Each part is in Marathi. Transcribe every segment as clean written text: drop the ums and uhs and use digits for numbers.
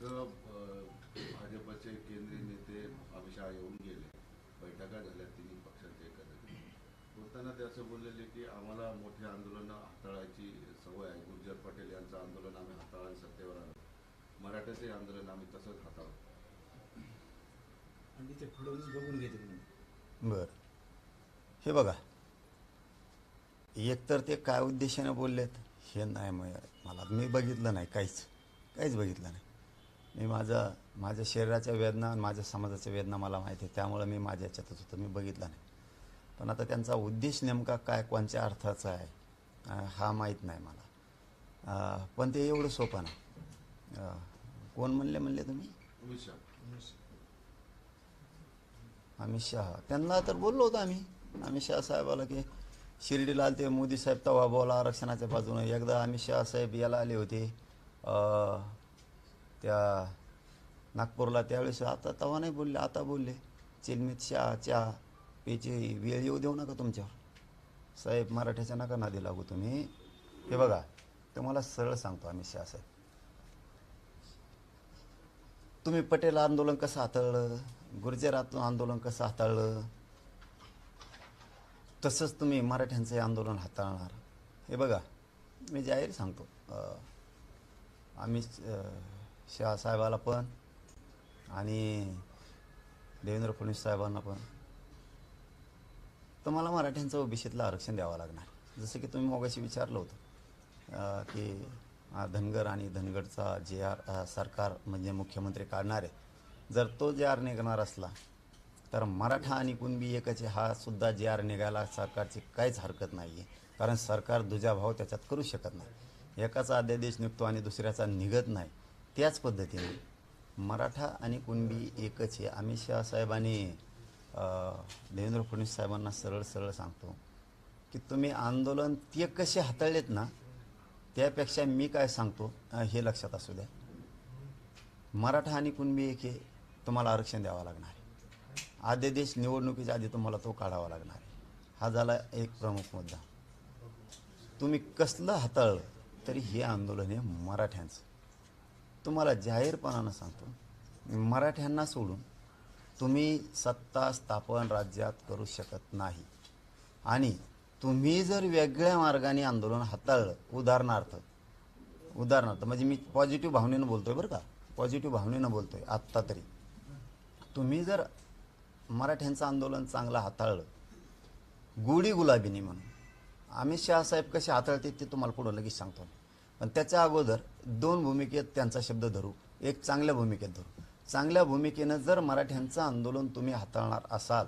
भाजपचे केंद्रीय नेते अमित शहा येऊन गेले, बैठका झाल्या तिन्ही पक्षांच्या एकत्र. बोलताना ते असं बोललेले की आम्हाला मोठे आंदोलनं हाताळायची सवय आहे. गुर्जर पटेल यांचं आंदोलन आम्ही हाताळून सत्तेवर आलो, मराठ्याचे आंदोलन आम्ही तसंच हाताळू. आणि ते फडणवीस बघून घेतील म्हणून. बरं, हे बघा, एकतर ते काय उद्देशाने बोललेत हे नाही, मला मी बघितलं नाही, काहीच बघितलं नाही. मी माझ्या शरीराच्या वेदना आणि माझ्या समाजाच्या वेदना मला माहिती आहे, त्यामुळं मी माझ्या याच्यातच होतो, मी बघितलं नाही. पण आता त्यांचा उद्देश नेमका काय, कोणत्या अर्थाचा आहे हा माहीत नाही मला. पण ते एवढं सोपं ना. कोण म्हणले तुम्ही? अमित शहा. अमित शहा, त्यांना तर बोललो होतो आम्ही. अमित शहा साहेबाला की शिर्डीला आले ते मोदी साहेब तेव्हा बोला आरक्षणाच्या बाजूने. एकदा अमित शहा साहेब याला आले होते त्या नागपूरला, त्यावेळेस आता तेव्हा नाही बोलले, आता बोलले. चिलमीत चहा प्यायची वेळ येऊ देऊ नका तुमच्यावर साहेब, मराठ्याच्या नका नादी लागू तुम्ही. हे बघा, तुम्हाला सरळ सांगतो अमित शहा साहेब, तुम्ही पटेल आंदोलन कसं हाताळलं, गुर्जर आंदोलन कसं हाताळलं, तसंच तुम्ही मराठ्यांचं आंदोलन हाताळणार. हे बघा, मी जाहीर सांगतो अमित शहा साहेबाला पण आणि देवेंद्र फडणवीस साहेबांना पण, तुम्हाला मराठ्यांचं ओबीसीतलं आरक्षण द्यावं लागणार. जसं की तुम्ही मगाशी विचारलं होतं की धनगर आणि धनगडचा जे आर सरकार म्हणजे मुख्यमंत्री काढणार आहे, जर तो जे आर निघणार असला तर मराठा आणि कुणबी एकाचे हा सुद्धा जे आर निघायला सरकारची काहीच हरकत नाही आहे. कारण सरकार दुजाभाव त्याच्यात करू शकत नाही. एकाचा अध्यादेश निघतो आणि दुसऱ्याचा निघत नाही. त्याच पद्धतीने मराठा आणि कुणबी एकच आहे. अमित शहा साहेबांनी देवेंद्र फडणवीस साहेबांना सरळ सांगतो की तुम्ही आंदोलन ते कसे हाताळलेत ना, त्यापेक्षा मी काय सांगतो हे लक्षात असू द्या, मराठा आणि कुणबी एक हे तुम्हाला आरक्षण द्यावं लागणार आहे. अध्यादेश निवडणुकीच्या आधी तुम्हाला तो काढावा लागणार आहे. हा झाला एक प्रमुख मुद्दा. तुम्ही कसलं हाताळलं तरी हे आंदोलन आहे मराठ्यांचं. तुम्हाला जाहीरपणानं सांगतो, मराठ्यांना सोडून तुम्ही सत्ता स्थापन राज्यात करू शकत नाही. आणि तुम्ही जर वेगळ्या मार्गाने आंदोलन हाताळलं, उदाहरणार्थ म्हणजे मी पॉझिटिव्ह भावनेनं बोलतोय बरं का, पॉझिटिव्ह भावनेनं बोलतोय आत्ता तरी, तुम्ही जर मराठ्यांचं आंदोलन चांगलं हाताळलं गोडी गुलाबीनी म्हणून, अमित शहा साहेब कसे हाताळते ते तुम्हाला पुढं लगेच सांगतो. पण त्याच्या अगोदर दोन भूमिकेत त्यांचा शब्द धरू, एक चांगल्या भूमिकेत धरू. चांगल्या भूमिकेनं जर मराठ्यांचं आंदोलन तुम्ही हाताळणार असाल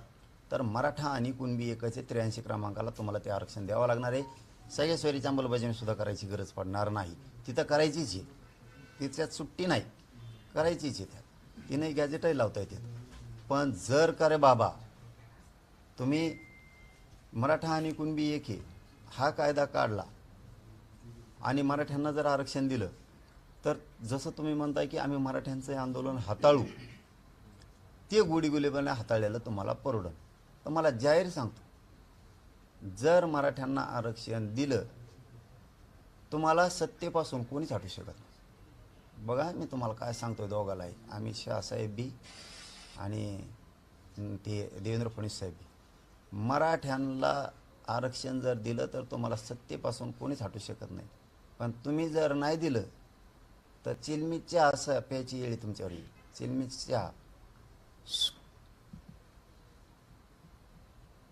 तर मराठा आणि कुणबी एकाचे 83 क्रमांकाला तुम्हाला ते आरक्षण द्यावं लागणार आहे. सगळ्या सोयरीची अंमलबजावणीसुद्धा करायची गरज पडणार नाही. तिथं करायचीच आहे, तिच्यात सुट्टी नाही, करायचीच आहे. त्यात तिने गॅजेटही लावता येते. पण जर का रे बाबा तुम्ही मराठा आणि कुणबी एक हे हा कायदा काढला आणि मराठ्यांना जर आरक्षण दिलं तर जसं तुम्ही म्हणताय की आम्ही मराठ्यांचं आंदोलन हाताळू, ते गोडीगुलेपणे हाताळलेलं तुम्हाला परवडलं. तर मला जाहीर सांगतो, जर मराठ्यांना आरक्षण दिलं तुम्हाला सत्तेपासून कोणीच हटू शकत नाही. बघा मी तुम्हाला काय सांगतोय दोघालाही, अमित शहा साहेब बी आणि ते देवेंद्र फडणवीस साहेब बी, मराठ्यांना आरक्षण जर दिलं तर तुम्हाला सत्तेपासून कोणीच हटू शकत नाही. पण तुम्ही जर नाही दिलं तर चिलमीत चहा असं प्यायची येळी तुमच्यावर येईल. चिलमीत चहा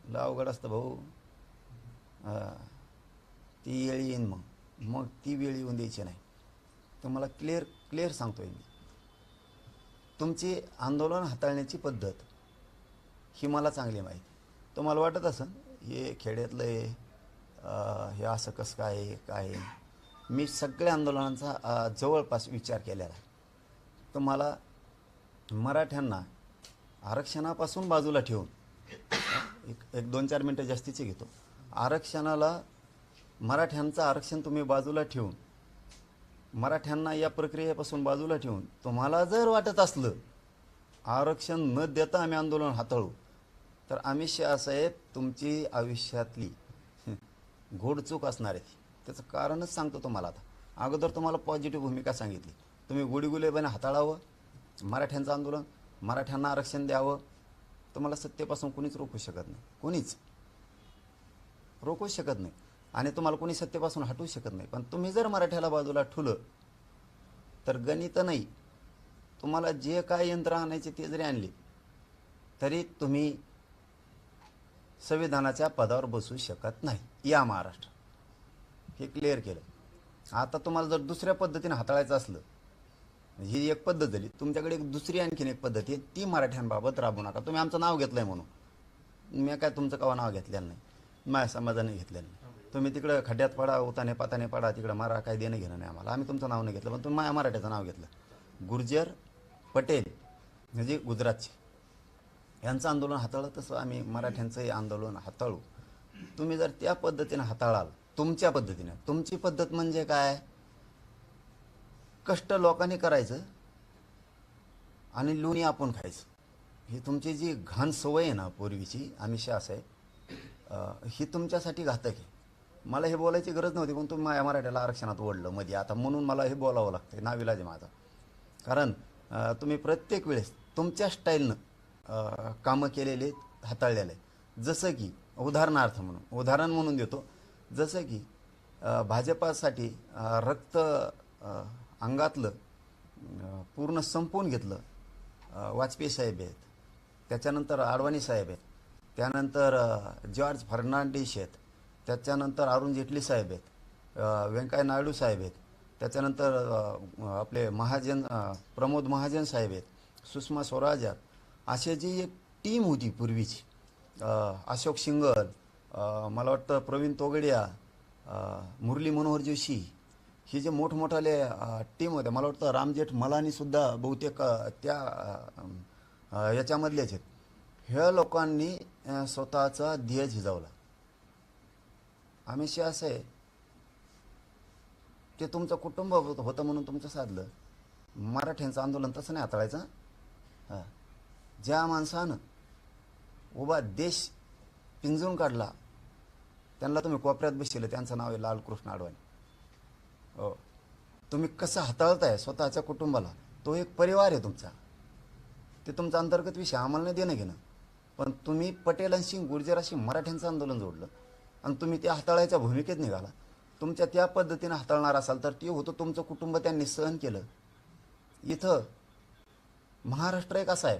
लय अवघड असतं भाऊ. ती वेळ येईन, मग ती वेळ येऊन द्यायची नाही. तुम्हाला क्लिअर सांगतोय मी. तुमची आंदोलन हाताळण्याची पद्धत ही मला चांगली माहिती. तुम्हाला वाटत असेल हे खेड्यातलं हे असं कसं काय. मी सगळ्या आंदोलनांचा जवळपास विचार केलेला आहे. तुम्हाला मराठ्यांना आरक्षणापासून बाजूला ठेवून एक 2-4 मिनटं जास्तीचे घेतो. मराठ्यांचं आरक्षण तुम्ही बाजूला ठेवून, मराठ्यांना या प्रक्रियेपासून बाजूला ठेवून तुम्हाला जर वाटत असलं आरक्षण न देता आम्ही आंदोलन हाताळू, तर अमित शहा साहेब तुमची आयुष्यातली घोडचूक असणार आहे. त्याचं कारणच सांगतो तुम्हाला. आता अगोदर तुम्हाला पॉझिटिव्ह भूमिका सांगितली, तुम्ही गुडीगुलेपणे हाताळावं मराठ्यांचं आंदोलन, मराठ्यांना आरक्षण द्यावं, तुम्हाला सत्तेपासून कोणीच रोखू शकत नाही, कोणीच रोखूच शकत नाही आणि तुम्हाला कोणी सत्तेपासून हटवू शकत नाही. पण तुम्ही जर मराठ्याला बाजूला ठेवलं तर गणित नाही, तुम्हाला जे काय यंत्र आणायचे ते जरी आणले तरी तुम्ही संविधानाच्या पदावर बसू शकत नाही या महाराष्ट्र. हे क्लिअर केलं. आता तुम्हाला जर दुसऱ्या पद्धतीने हाताळायचं असलं, ही एक पद्धत झाली, तुमच्याकडे एक दुसरी आणखीन एक पद्धती आहे, ती मराठ्यांबाबत राबवू नका. तुम्ही आमचं नाव घेतलंय म्हणून, मी काय तुमचं कवा नाव घेतलेलं नाही, माझ्या समाजाने घेतलेलं नाही. तुम्ही तिकडं खड्ड्यात पडा, उताने पाताने पडा, तिकडं मारा, काय देणं घेणं नाही आम्हाला. आम्ही तुमचं नाव नाही घेतलं, पण तुम्ही माझ्या मराठ्याचं नाव घेतलं. गुर्जर पटेल म्हणजे गुजरातचे, यांचं आंदोलन हाताळलं तसं आम्ही मराठ्यांचंही आंदोलन हाताळू. तुम्ही जर त्या पद्धतीने हाताळाल, तुमच्या पद्धतीने, तुमची पद्धत म्हणजे काय, कष्ट लोकांनी करायचं आणि लोणी आपण खायचं, ही तुमची जी घाण सवय आहे ना पूर्वीची, आमिषा असं आहे, ही तुमच्यासाठी घातक आहे. मला हे बोलायची गरज नव्हती, पण तुम्ही माझ्या मराठ्याला आरक्षणात ओढलं मध्ये आता, म्हणून मला हे बोलावं लागतं, नाविलाज आहे माझा. कारण तुम्ही प्रत्येक वेळेस तुमच्या स्टाईलनं कामं केलेले हाताळलेले. जसं की उदाहरणार्थ उदाहरण म्हणून देतो, जसं की भाजपासाठी रक्त अंगातलं पूर्ण संपवून घेतलं वाजपेयी साहेब आहेत, त्याच्यानंतर अडवाणी साहेब आहेत, त्यानंतर जॉर्ज फर्नांडिस आहेत, त्याच्यानंतर अरुण जेटली साहेब आहेत, व्यंकय्या नायडू साहेब आहेत, त्याच्यानंतर आपले महाजन प्रमोद महाजन साहेब आहेत, सुषमा स्वराज आहेत. अशी जी एक टीम होती पूर्वीची, अशोक सिंगल, मला वाटतं प्रवीण तोगडिया, मुरली मनोहर जोशी, हे जे मोठमोठाले टीम होते, मला वाटतं रामजेठ मलानीसुद्धा बहुतेक त्या याच्यामधलेच आहेत. ह्या लोकांनी स्वतःचा ध्येय झिजवला. आमिष असं आहे, ते तुमचं कुटुंब होतं म्हणून तुमचं साधलं. मराठ्यांचं आंदोलन तसं नाही हाताळायचं. हां, ज्या माणसानं उभा देश पिंजून काढला त्यांना तुम्ही कोपऱ्यात बसले, त्यांचं नाव आहे लालकृष्ण अडवाणी. हो, तुम्ही कसं हाताळताय स्वतःच्या कुटुंबाला, तो एक परिवार आहे तुमचा, ते तुमचा अंतर्गत विषय, आम्हाला नाही देणं घेणं. पण तुम्ही पटेलांशी गुर्जराशी मराठ्यांचं आंदोलन जोडलं आणि तुम्ही त्या हाताळायच्या भूमिकेत निघाला. तुमच्या त्या पद्धतीने हाताळणार असाल तर ते होतं तुमचं कुटुंब, त्यांनी सहन केलं. इथं महाराष्ट्र एक असा आहे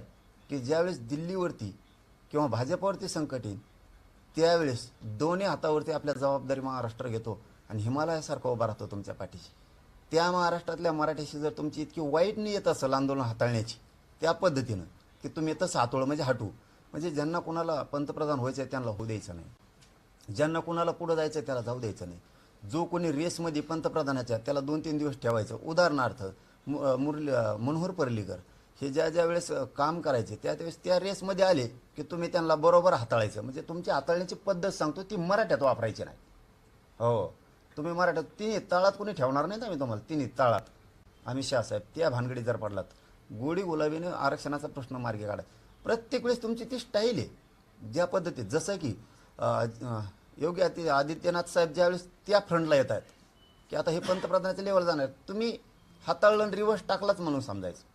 की ज्यावेळेस दिल्लीवरती किंवा भाजपवरती संकट येईल त्यावेळेस दोन्ही हातावरती आपल्या जबाबदारी महाराष्ट्र घेतो आणि हिमालयासारखा उभा राहतो तुमच्या पाठीशी. त्या महाराष्ट्रातल्या मराठ्याशी जर तुमची इतकी वाईट नियत असेल आंदोलन हाताळण्याची त्या पद्धतीनं की तुम्ही तसं हातोळं म्हणजे हटू, म्हणजे ज्यांना कुणाला पंतप्रधान व्हायचं आहे त्यांना होऊ द्यायचं नाही, ज्यांना कुणाला पुढं जायचं आहे त्याला जाऊ द्यायचं नाही. जो कोणी रेसमध्ये पंतप्रधानाच्या त्याला 2-3 दिवस ठेवायचं. उदाहरणार्थ मनोहर पर्रीकर हे ज्या वेळेस काम करायचे त्यावेळेस त्या रेसमध्ये आले की तुम्ही त्यांना बरोबर हाताळायचं. म्हणजे तुमची हाताळण्याची पद्धत सांगतो ती मराठ्यात वापरायची नाही. हो, तुम्ही मराठ्यात तिन्ही तळात कोणी ठेवणार नाही. आम्ही तुम्हाला तिन्ही तळात आम्ही शाहसाहेब त्या भानगडी जर पडलात, गोडी गुलाबीने आरक्षणाचा प्रश्न मार्गी काढा. प्रत्येक वेळेस तुमची ती स्टाईल आहे ज्या पद्धतीत, जसं की योगी आदित्यनाथ साहेब ज्यावेळेस त्या फ्रंटला येत आहेत की आता हे पंतप्रधानाच्या लेवल जाणार, तुम्ही हाताळलं रिव्हर्स टाकलाच म्हणून समजायचं.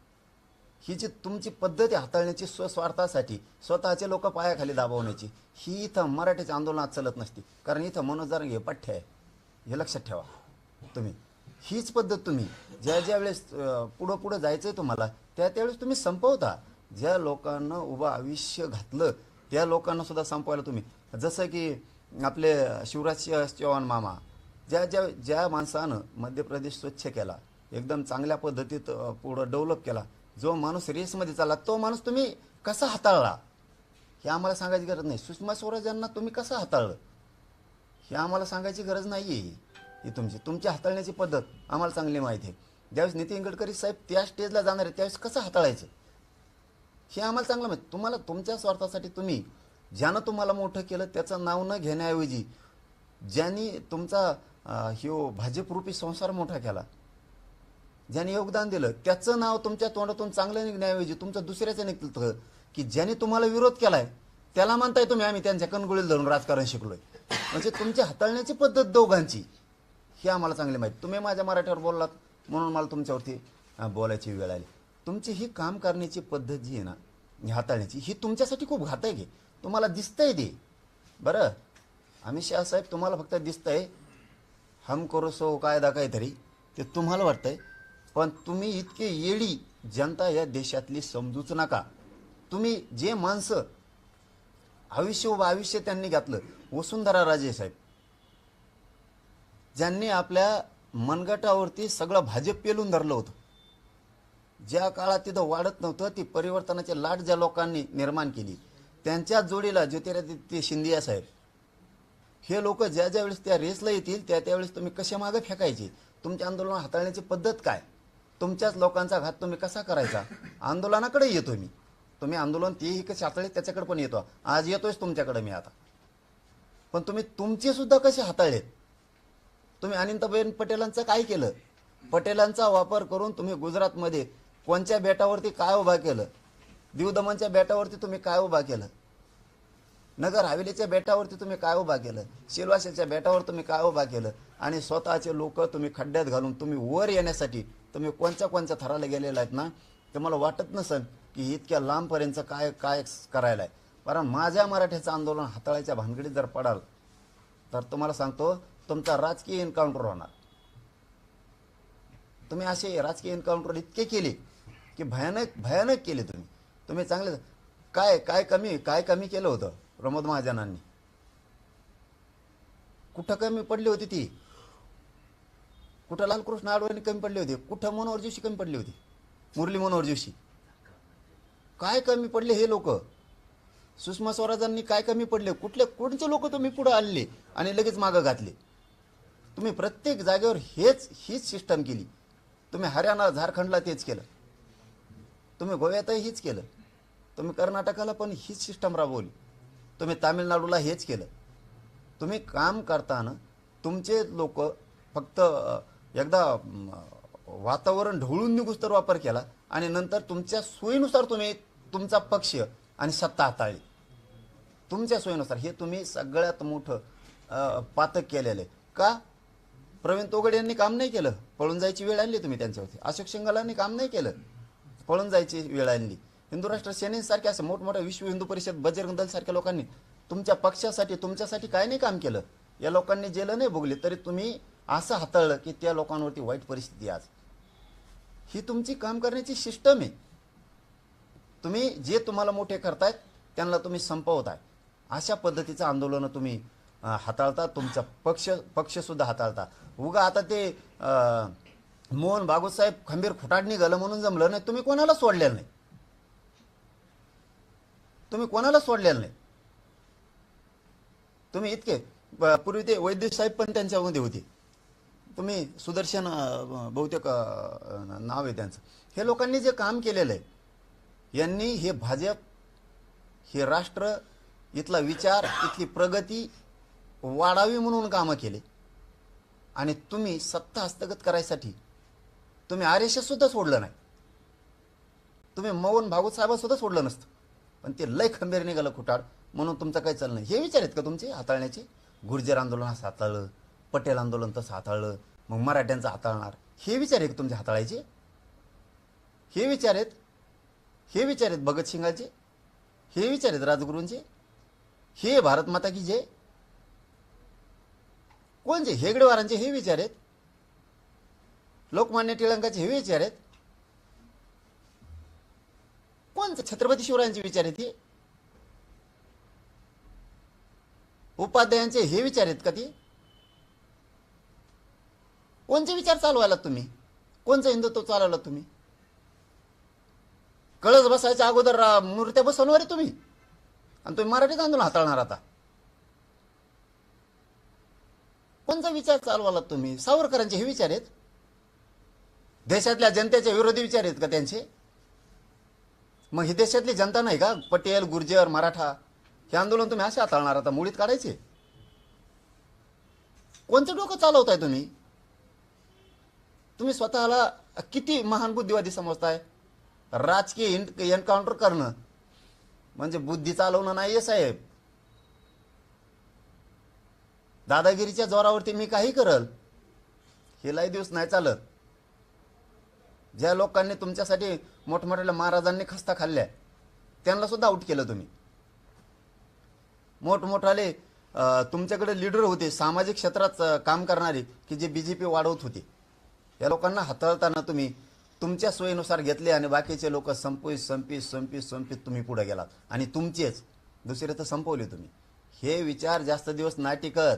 ही जी तुमची पद्धत आहे हाताळण्याची स्वस्वार्थासाठी, स्वतःचे लोक पायाखाली दाबवण्याची, ही इथं मराठीच्या आंदोलनात चालत नसती. कारण इथं मनोज जरांगे पठ्य आहे, हे लक्षात ठेवा तुम्ही. हीच पद्धत तुम्ही ज्या वेळेस पुढं जायचं आहे तुम्हाला त्यावेळेस तुम्ही संपवता. ज्या लोकांना उभं आयुष्य घातलं त्या लोकांना सुद्धा संपवायला तुम्ही, जसं की आपले शिवराज चव्हाण मामा, ज्या माणसानं मध्य प्रदेश स्वच्छ केला, एकदम चांगल्या पद्धतीत पुढं डेव्हलप केला, जो माणूस रेसमध्ये चालला तो माणूस तुम्ही कसा हाताळला हे आम्हाला सांगायची गरज नाही. सुषमा स्वराज यांना तुम्ही कसं हाताळलं हे आम्हाला सांगायची गरज नाही आहे. ही तुमची हाताळण्याची पद्धत आम्हाला चांगली माहिती आहे. ज्यावेळेस नितीन गडकरी साहेब त्या स्टेजला जाणार आहे त्यावेळेस कसं हाताळायचं हे आम्हाला चांगलं माहिती. तुम्हाला तुमच्या स्वार्थासाठी तुम्ही ज्यानं तुम्हाला मोठं केलं त्याचं नाव न घेण्याऐवजी ज्यांनी तुमचा भाजपरूपी संसार मोठा केला, ज्यांनी योगदान दिलं त्याचं नाव तुमच्या तोंडातून चांगलं निघण्याऐवजी तुमचं दुसऱ्याचं निघतं की ज्यांनी तुम्हाला विरोध केलाय त्याला म्हणताय तुम्ही आम्ही त्यांच्या कणगुळीला धरून राजकारण शिकलोय. म्हणजे तुमची हाताळण्याची पद्धत दोघांची ही आम्हाला चांगली माहिती. तुम्ही माझ्या मराठीवर बोललात म्हणून मला तुमच्यावरती बोलायची वेळ आली. तुमची ही काम करण्याची पद्धत जी आहे ना, ही हाताळण्याची, ही तुमच्यासाठी खूप घातक आहे. तुम्हाला दिसतंय ते बरं. अमित शहा साहेब, तुम्हाला फक्त दिसतंय हम करो सो कायदा काहीतरी, ते तुम्हाला वाटतंय. पण तुम्ही इतके येडी जनता या देशातली समजूच नका. तुम्ही जे माणसं आयुष्य त्यांनी घातलं, वसुंधरा राजे साहेब, ज्यांनी आपल्या मनगटावरती सगळं भाजप पेलून धरलं होतं, ज्या काळात तिथं वाढत नव्हतं, ती परिवर्तनाची लाट ज्या लोकांनी निर्माण केली, त्यांच्या जोडीला ज्योतिरादित्य शिंदे साहेब, हे लोक ज्या वेळेस त्या रेसला येतील त्यावेळेस तुम्ही कशा मागे फेकायचे, तुमच्या आंदोलन हाताळण्याची पद्धत काय, तुमच्याच लोकांचा घात तुम्ही कसा करायचा. आंदोलनाकडे येतो मी, तुम्ही आंदोलन तेही कसे हाताळले त्याच्याकडे पण येतो. आज येतोयच तुमच्याकडे मी आता. पण तुम्ही तुमचे सुद्धा कसे हाताळलेत. तुम्ही अनंतबेन पटेलांचं काय केलं. पटेलांचा वापर करून तुम्ही गुजरातमध्ये कोणत्या बेटावरती काय उभा केलं, दीव दमनच्या बेटावरती तुम्ही काय उभा केलं, नगर हवेलीच्या बेटावरती तुम्ही काय उभा केलं, सिलवाशाच्या बेटावर तुम्ही काय उभा केलं, आणि स्वतःचे लोक तुम्ही खड्ड्यात घालून तुम्ही वर येण्यासाठी तुम्ही कोणत्या थराला गेलेला आहेत ना, ते मला वाटत नसेल की इतक्या लांबपर्यंत काय काय करायला आहे. कारण माझ्या मराठ्याचं आंदोलन हाताळायच्या भानगडीत जर पडाल तर तुम्हाला सांगतो तुमचा राजकीय एन्काउंटर होणार. तुम्ही असे राजकीय एन्काउंटर इतके केले की भयानक केले. तुम्ही चांगले काय कमी केलं होतं प्रमोद महाजनांनी. कुठं कमी पडली होती ती, कुठं लालकृष्ण अडवाणी कमी पडले होते, कुठं मनोहर जोशी कमी पडली होती, मुरली मनोहर जोशी. काय कमी पडले हे लोक. सुषमा स्वराजांनी काय कमी पडले, कोणते लोक तुम्ही पुढे आणले आणि लगेच मागं घातले. तुम्ही प्रत्येक जागेवर हीच सिस्टम केली. तुम्ही हरियाणा झारखंडला तेच केलं, तुम्ही गोव्यातही हीच केलं, तुम्ही कर्नाटकाला पण हीच सिस्टम राबवली, तुम्ही तामिळनाडूला हेच केलं. तुम्ही काम करताना तुमचे लोक फक्त एकदा वातावरण ढवळून निघूस तर वापर केला आणि नंतर तुमच्या सोयीनुसार तुम्ही तुमचा पक्ष आणि सत्ता हाताळली. तुमच्या सोयीनुसार हे तुम्ही सगळ्यात मोठं पातक केलेलं आहे. का प्रवीण तोगडे यांनी काम नाही केलं, पळून जायची वेळ आणली तुम्ही त्यांच्यावरती. अशोक सिंघालांनी काम नाही केलं, पळून जायची वेळ आणली. हिंदू राष्ट्र सेनेसारख्या असं मोठमोठ्या विश्व हिंदू परिषद, बजरंग दल सारख्या लोकांनी तुमच्या पक्षासाठी तुमच्यासाठी काय नाही काम केलं. या लोकांनी जेलं नाही भोगली तरी तुम्ही असं हाताळलं की त्या लोकांवरती वाईट परिस्थिती आज. ही तुमची काम करण्याची सिस्टम आहे. तुम्ही जे तुम्हाला मोठे करतायत त्यांना तुम्ही संपवताय. अशा पद्धतीचं आंदोलन तुम्ही हाताळता, तुमचा पक्ष सुद्धा हाताळता. उगा आता ते मोहन भागवत साहेब खंबीर खुटाडणी गेलं म्हणून जमलं नाही. तुम्ही कोणाला सोडलेलं नाही, तुम्ही इतके पूर्वी ते वैद्य साहेब पण त्यांच्यामध्ये होते. तुम्ही सुदर्शन बहुतेक नाव आहे त्यांचं. हे लोकांनी जे काम केलेलं आहे, यांनी हे भाजप, हे राष्ट्र, इथला विचार, इथली प्रगती वाढावी म्हणून कामं केले. आणि तुम्ही सत्ता हस्तगत करायसाठी तुम्ही RSS सुद्धा सोडलं नाही, तुम्ही मोहन भागवत साहेब सुद्धा सोडलं नसतं. पण ते लय खंबीर निघालं खुटाड म्हणून तुमचं काही चाललं नाही. हे विचार आहेत का तुमचे हाताळण्याचे. गुर्जर आंदोलन असं हाताळलं, पटेल आंदोलन तसं हाताळलं, मग मराठ्यांचं हाताळणार, हे विचार आहेत का तुमचे हाताळायचे. हे विचार आहेत भगतसिंगाचे, हे विचार आहेत राजगुरूंचे, हे भारत माता की जय कोणचे, हेगडेवारांचे हे विचार आहेत, लोकमान्य टिळकांचे हे विचार आहेत, कोणते छत्रपती शिवरायांचे विचार आहेत, हे उपाध्यायांचे हे विचार आहेत का ते. कोणते विचार चालवायला तुम्ही, कोणचं हिंदुत्व चालवलं तुम्ही. कळस बसायच्या अगोदर मूर्त्या बसवणार आहे तुम्ही आणि तुम्ही मराठीत आंदोलन हाताळणार. आता कोणचा विचार चालवाला तुम्ही. सावरकरांचे हे विचार आहेत, देशातल्या जनतेचे विरोधी विचार आहेत का त्यांचे. मग ही देशातली जनता नाही का, पटेल, गुर्जर, मराठा, हे आंदोलन तुम्ही असे हाताळणार. आता मुळीत काढायचे. कोणतं डोकं चालवताय तुम्ही. तुम्ही स्वतःला किती महान बुद्धिवादी समजताय. राजकीय एन्काउंटर करणं म्हणजे बुद्धी चालवणं नाहीये साहेब. दादागिरीच्या जोरावरती मी काही करल हे लय दिवस नाही चालत. ज्या लोकांनी तुमच्यासाठी मोठमोठ्या महाराजांनी खस्ता खाल्ल्या त्यांना सुद्धा आउट केलं तुम्ही. मोठमोठाले तुमच्याकडे लीडर होते सामाजिक क्षेत्रात काम करणारे की जे बीजेपी वाढवत होते. या लोकांना हाताळताना तुम्ही तुमच्या सोयीनुसार घेतले आणि बाकीचे लोक संपीत तुम्ही पुढे गेलात आणि तुमचेच दुसरे तर संपवले तुम्ही. हे विचार जास्त दिवस नाही टिकत.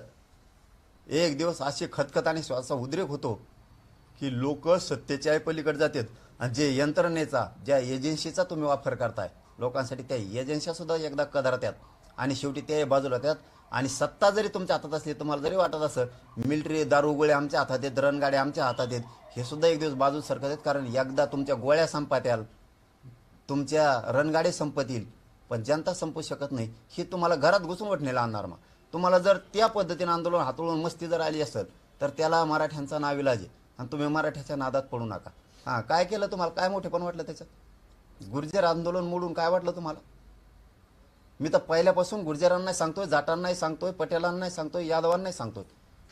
एक दिवस असे खतखत आणि श्वासा उद्रेक होतो की लोक सत्तेच्या पलीकडे जातात आणि जे यंत्रणेचा ज्या एजन्सीचा तुम्ही वापर करताय लोकांसाठी त्या एजन्स्या सुद्धा एकदा कदरतात आणि शेवटी ते बाजूला होतात. आणि सत्ता जरी तुमच्या हातात असली तुम्हाला जरी वाटत असं मिलिटरी दारू गोळे आमच्या हातात आहेत रणगाड्या आमच्या हातात आहेत हे सुद्धा एक दिवस बाजू सरकत आहेत. कारण एकदा तुमच्या गोळ्या संपत्याल तुमच्या रणगाडे संपतील पण जनता संपू शकत नाही. ही तुम्हाला घरात घुसून वठणीला आणणार. मग तुम्हाला जर त्या पद्धतीने आंदोलन हातळून मस्ती जर आली असेल तर त्याला मराठ्यांचा नाविलाज आहे आणि तुम्ही मराठ्याच्या नादात पडू नका. हां काय केलं तुम्हाला काय मोठेपण वाटलं त्याच्यात. गुर्जर आंदोलन मोडून काय वाटलं तुम्हाला. मी तर पहिल्यापासून गुर्जरांनाही सांगतोय जाटांनाही सांगतोय पटेलांनाही सांगतोय यादवांनाही सांगतोय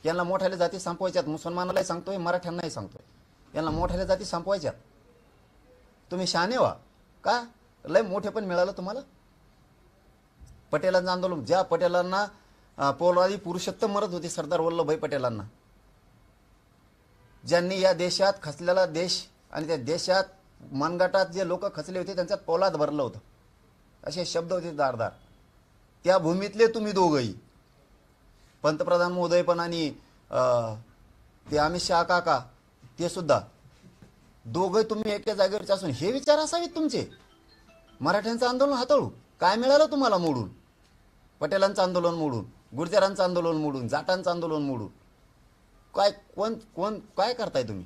यांना मोठ्याल्या जाती संपवायच्यात. मुसलमानालाही सांगतोय मराठ्यांनाही सांगतोय यांना मोठ्याल्या जाती संपवायच्यात. तुम्ही शहाणे व्हा. का लय मोठेपण मिळालं तुम्हाला. पटेलांचं आंदोलन ज्या पटेलांना पोलादी पुरुषोत्तम म्हणत होते सरदार वल्लभभाई पटेलांना ज्यांनी या देशात खचलेला देश आणि त्या देशात मनगटात जे लोक खचले होते त्यांच्यात पोलाद भरलं होतं असे शब्द होते दारदार. त्या भूमीतले तुम्ही दोघंही पंतप्रधान महोदय पण आणि ते अमित शहा काका ते सुद्धा दोघं तुम्ही एका जागेवरचे असून हे विचार असावेत तुमचे. मराठ्यांचं आंदोलन हाताळू काय मिळालं तुम्हाला मोडून. पटेलांचं आंदोलन मोडून गुर्जरांचं आंदोलन मोडून जाटांचं आंदोलन मोडून काय कोण काय करताय तुम्ही.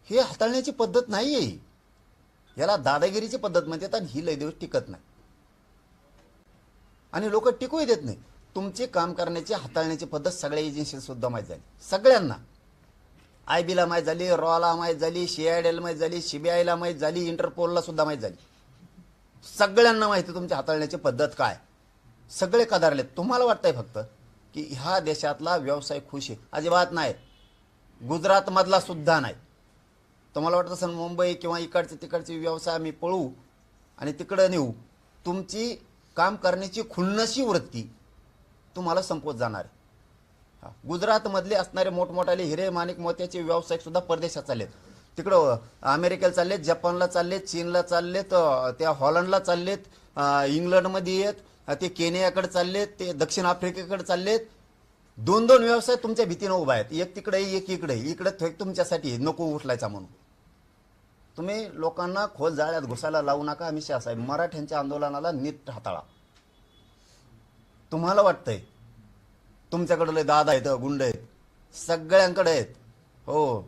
हे हाताळण्याची पद्धत नाही आहे. याला दादागिरीची पद्धत म्हणतात आणि ही लय दिवस टिकत नाही आणि लोक टिकूही देत नाही. तुमचे काम करण्याची हाताळण्याची पद्धत सगळ्या एजन्सी सुद्धा माहीत झाली सगळ्यांना. IB ला माहीत झाली रॉला माहीत झाली CID ला माहीत झाली CBI ला माहीत झाली इंटरपोलला सुद्धा माहीत झाली. सगळ्यांना माहिती तुमची हाताळण्याची पद्धत काय. सगळे कदारलेत. तुम्हाला वाटतंय फक्त की ह्या देशातला व्यवसाय खुश आहे. अजिबात नाही. गुजरातमधला सुद्धा नाही. तुम्हाला वाटत असेल मुंबई किंवा इकडचे तिकडचे व्यवसाय आम्ही पळू आणि तिकडं नेऊ. तुमची काम करण्याची खुन्नशी वृत्ती तुम्हाला संपवत जाणार आहे. गुजरातमधले असणारे मोठमोठाले हिरे माणिक मोत्याचे व्यावसायिक सुद्धा परदेशात चाललेत. तिकडं अमेरिकेला चाललेत जपानला चाललेत चीनला चाललेत त्या हॉलंडला चाललेत इंग्लंडमध्ये आहेत ते केनियाकडे चाललेत ते दक्षिण आफ्रिकेकडे चाललेत. दोन व्यवसाय तुमच्या भीतीनं उभा आहेत. एक तिकडे एक इकडे तुमच्यासाठी नको उठलायचा म्हणून. तुम्ही लोकांना खोल जाळ्यात घुसायला लावू नका. अमित शहा साहेब मराठ्यांच्या आंदोलनाला नीट हाताळा. तुम्हाला वाटतंय तुमच्याकडे लय दादा आहेत गुंड आहेत सगळ्यांकडे आहेत. हो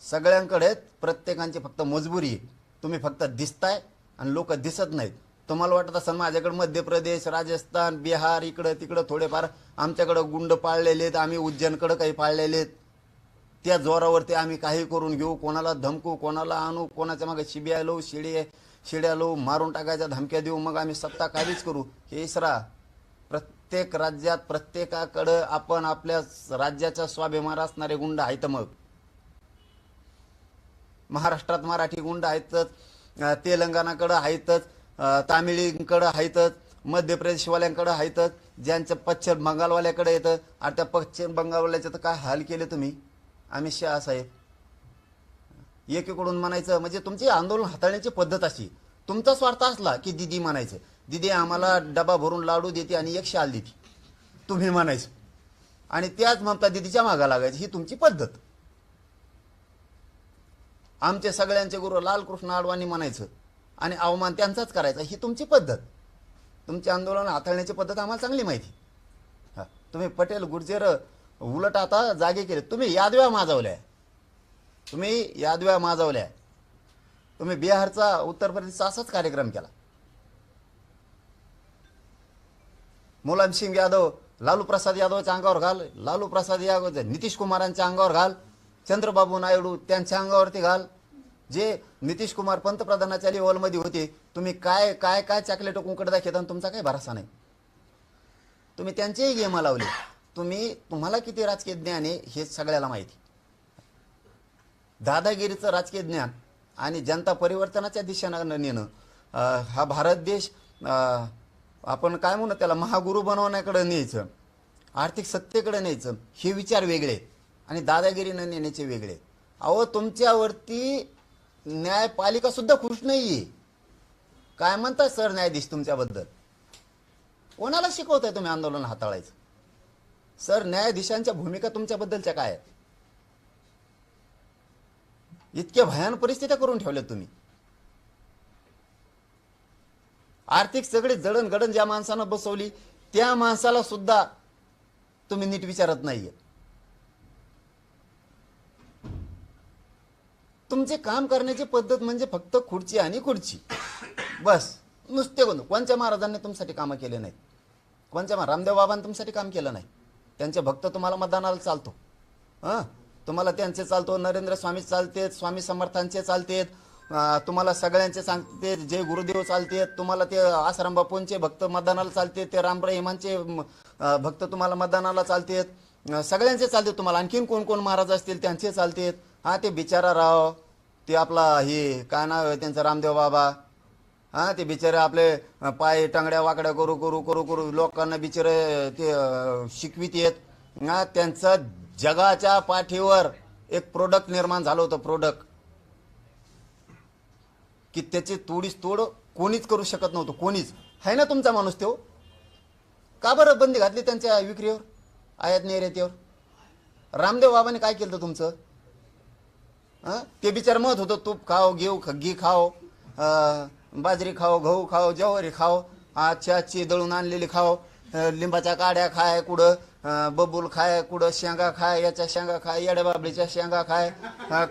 सगळ्यांकडे आहेत. प्रत्येकांची फक्त मजबुरी आहे. तुम्ही फक्त दिसताय आणि लोक दिसत नाहीत. तुम्हाला वाटत असेल माझ्याकडे मध्य प्रदेश राजस्थान बिहार इकडं तिकडं थोडेफार आमच्याकडे गुंड पाळलेले आहेत आम्ही उज्जैनकडे काही पाळलेले आहेत त्या जोरावरती आम्ही काही करून घेऊ कोणाला धमकू कोणाला आणू कोणाच्या मागे CBI लो शिड्या लो मारून टाकायच्या धमक्या देऊ मग आम्ही सत्ता काबीज करू. हे इसरा प्रत्येक राज्यात प्रत्येकाकडं आपण आपल्या राज्याचा स्वाभिमान असणारे गुंड आहेत. मग महाराष्ट्रात मराठी गुंड आहेतच तेलंगणाकडं आहेतच तामिळींकडं आहेतच मध्य प्रदेशवाल्यांकडं आहेतच ज्यांचं पश्चिम बंगालवाल्याकडे येतं. आणि त्या पश्चिम बंगालवाल्याचं तर काय हाल केले तुम्ही अमित शहा साहेब. एकीकडून म्हणायचं म्हणजे तुमची आंदोलन हाताळण्याची पद्धत अशी. तुमचा स्वार्थ असला की दिदी म्हणायचं दिदी आम्हाला डबा भरून लाडू देते आणि एक शाल देते तुम्ही म्हणायचं आणि त्याच ममता दिदीच्या मागा लागायची. ही तुमची पद्धत. आमचे सगळ्यांचे गुरु लालकृष्ण अडवाणी म्हणायचं आणि अवमान त्यांचाच करायचा. ही तुमची पद्धत. तुमची आंदोलन हाताळण्याची पद्धत आम्हाला चांगली माहिती. हा तुम्ही पटेल गुर्जर उलट आता जागे केले. तुम्ही यादव्या माजवल्या. तुम्ही बिहारचा उत्तर प्रदेशचा असाच कार्यक्रम केला. मुलायम सिंग यादव लालू प्रसाद यादवच्या अंगावर घाल लालू प्रसाद यादव नितीश कुमारांच्या अंगावर घाल चंद्रबाबू नायडू त्यांच्या अंगावरती घाल. जे नितीश कुमार पंतप्रधानाच्या लेवलमध्ये होते तुम्ही काय काय काय चॉकलेट कुंकड दाखवता तुमचा काही भरोसा नाही. तुम्ही त्यांचेही गेम लावले. तुम्हाला किती राजकीय ज्ञान आहे हे सगळ्याला माहिती. दादागिरीचं राजकीय ज्ञान आणि जनता परिवर्तनाच्या दिशेनं नेणं, हा भारत देश आपण काय म्हणू त्याला महागुरू बनवण्याकडे न्यायचं, आर्थिक सत्तेकडे न्यायचं, हे विचार वेगळे आणि दादागिरीनं नेण्याचे वेगळे. अहो तुमच्यावरती न्यायपालिका सुद्धा खुश नाहीये. काय म्हणतात सर न्यायाधीश तुमच्याबद्दल? कोणाला शिकवताय तुम्ही आंदोलन हाताळायचं? सर न्यायाधीशांच्या भूमिका तुमच्याबद्दलच्या काय आहेत? इतक्या भयान परिस्थित्या करून ठेवल्या तुम्ही. आर्थिक सगळे जडणघडण ज्या माणसानं बसवली त्या माणसाला सुद्धा तुम्ही नीट विचारत नाहीये. तुमचे काम करण्याची पद्धत म्हणजे फक्त खुर्ची आणि खुर्ची बस. नुसते कोणत्या महाराजांनी तुमच्यासाठी कामं केले नाहीत? कोणत्या रामदेव बाबांनी तुमच्यासाठी काम केलं नाही? त्यांचे भक्त तुम्हाला मतदानाला चालतो, तुम्हाला त्यांचे चालतो, नरेंद्र स्वामी चालतेत, स्वामी समर्थांचे चालतेत, तुम्हाला सगळ्यांचे सांगते, जे गुरुदेव चालतेत, तुम्हाला ते आसाराम बापूंचे भक्त मतदानाला चालते, ते राम रहिमांचे भक्त तुम्हाला मतदानाला चालतेत, सगळ्यांचे चालते तुम्हाला. आणखीन कोण कोण महाराज असतील त्यांचे चालतेत. हा ते बिचारा राव, ते आपला हे काय नाव आहे त्यांचं, रामदेव बाबा, हा ते बिचारे आपले पाय टांगड्या वाकड्या करू करू करू करू लोकांना बिचारे ते शिकवित येत. त्यांचं जगाच्या पाठीवर एक प्रोडक्ट निर्माण झालं होतं, प्रोडक्ट की त्याची तोडीस तोड कोणीच करू शकत नव्हतं, कोणीच. आहे ना तुमचा माणूस तो? का बरं बंदी घातली त्यांच्या विक्रीवर, आयात निर्यातीवर? रामदेव बाबांनी काय केलं तुमचं? ते बिचार मत होतं तूप खाओ, घी खाओ, बाजरी खाओ, गहू खाओ, ज्वारी खाओ, आजची दळून आणलेली खाओ, लिंबाच्या काड्या खाय कुठं, बबूल खाय कुठं, शेंगा खाय, याच्या शेंगा खाय, येड्या बाबळीच्या शेंगा खाय,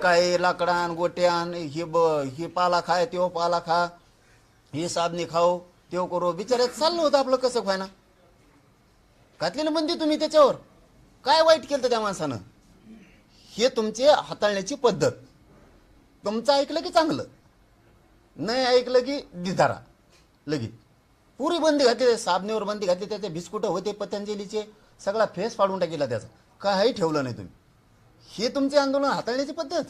काही लाकडान गोट्यान, ही पाला खाय, त्यो पाला खा, ही साबणी खाओ, त्यो करू. बिचाऱ्यात चाललं होतं आपलं कसं खायना. घातलेलं बंदी तुम्ही त्याच्यावर. काय वाईट केलं त्या माणसानं? हे तुमचे हाताळण्याची पद्धत. तुमचं ऐकलं की चांगलं, नाही ऐकलं की दिधारा लगेच. पुरी बंदी घातली, साबणीवर बंदी घातली, त्याचे बिस्कुट होते पतंजलीचे, सगळा फेस फाडून टाकला त्याचा, काही ठेवलं नाही तुम्ही. हे तुमचे आंदोलन हाताळण्याची पद्धत.